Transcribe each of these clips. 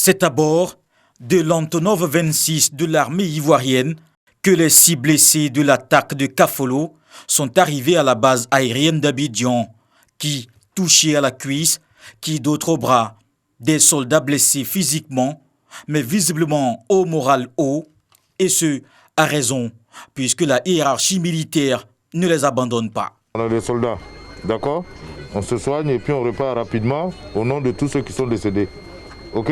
C'est à bord de l'Antonov 26 de l'armée ivoirienne que les 6 blessés de l'attaque de Kafolo sont arrivés à la base aérienne d'Abidjan, qui, touchés à la cuisse, qui d'autres au bras, des soldats blessés physiquement, mais visiblement au moral haut, et ce, à raison, puisque la hiérarchie militaire ne les abandonne pas. On a des soldats, d'accord? On se soigne et puis on repart rapidement au nom de tous ceux qui sont décédés. Ok?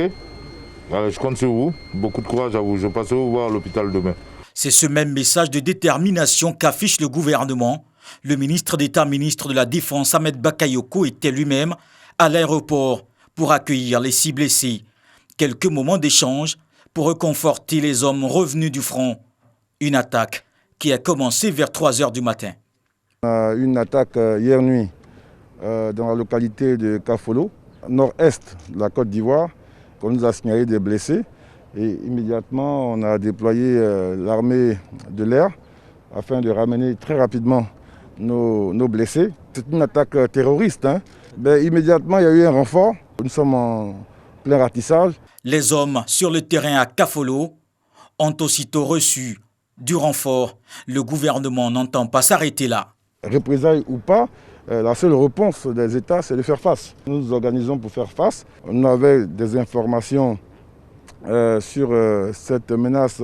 Alors, je compte sur vous. Beaucoup de courage à vous. Je passerai vous voir à l'hôpital demain. C'est ce même message de détermination qu'affiche le gouvernement. Le ministre d'État, ministre de la Défense, Ahmed Bakayoko, était lui-même à l'aéroport pour accueillir les 6 blessés. Quelques moments d'échange pour réconforter les hommes revenus du front. Une attaque qui a commencé vers 3 heures du matin. Une attaque hier nuit dans la localité de Kafolo, nord-est de la Côte d'Ivoire, qu'on nous a signalé des blessés. Et immédiatement, on a déployé l'armée de l'air afin de ramener très rapidement nos blessés. C'est une attaque terroriste. Immédiatement, il y a eu un renfort. Nous sommes en plein ratissage. Les hommes sur le terrain à Kafolo ont aussitôt reçu du renfort. Le gouvernement n'entend pas s'arrêter là. Représailles ou pas, la seule réponse des États, c'est de faire face. Nous nous organisons pour faire face. On avait des informations sur cette menace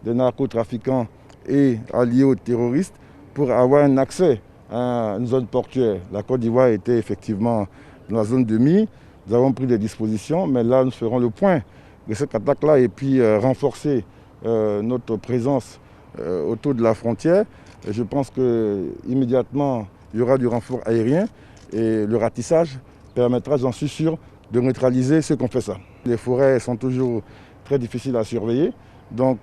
des narcotrafiquants et alliés aux terroristes pour avoir un accès à une zone portuaire. La Côte d'Ivoire était effectivement dans la zone de Mie. Nous avons pris des dispositions, mais là, nous ferons le point de cette attaque-là et puis renforcer notre présence autour de la frontière. Je pense qu'immédiatement, il y aura du renfort aérien et le ratissage permettra, j'en suis sûr, de neutraliser ceux qui ont fait ça. Les forêts sont toujours très difficiles à surveiller. Donc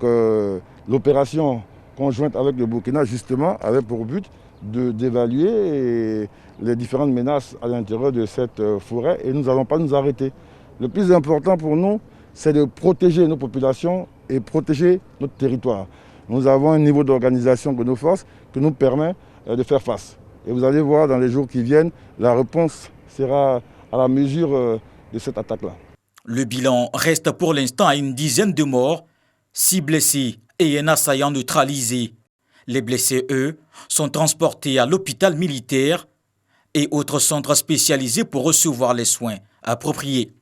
l'opération conjointe avec le Burkina, justement, avait pour but d'évaluer les différentes menaces à l'intérieur de cette forêt et nous n'allons pas nous arrêter. Le plus important pour nous, c'est de protéger nos populations et protéger notre territoire. Nous avons un niveau d'organisation de nos forces qui nous permet de faire face. Et vous allez voir dans les jours qui viennent, la réponse sera à la mesure de cette attaque-là. Le bilan reste pour l'instant à une dizaine de morts, 6 blessés et un assaillant neutralisé. Les blessés, eux, sont transportés à l'hôpital militaire et autres centres spécialisés pour recevoir les soins appropriés.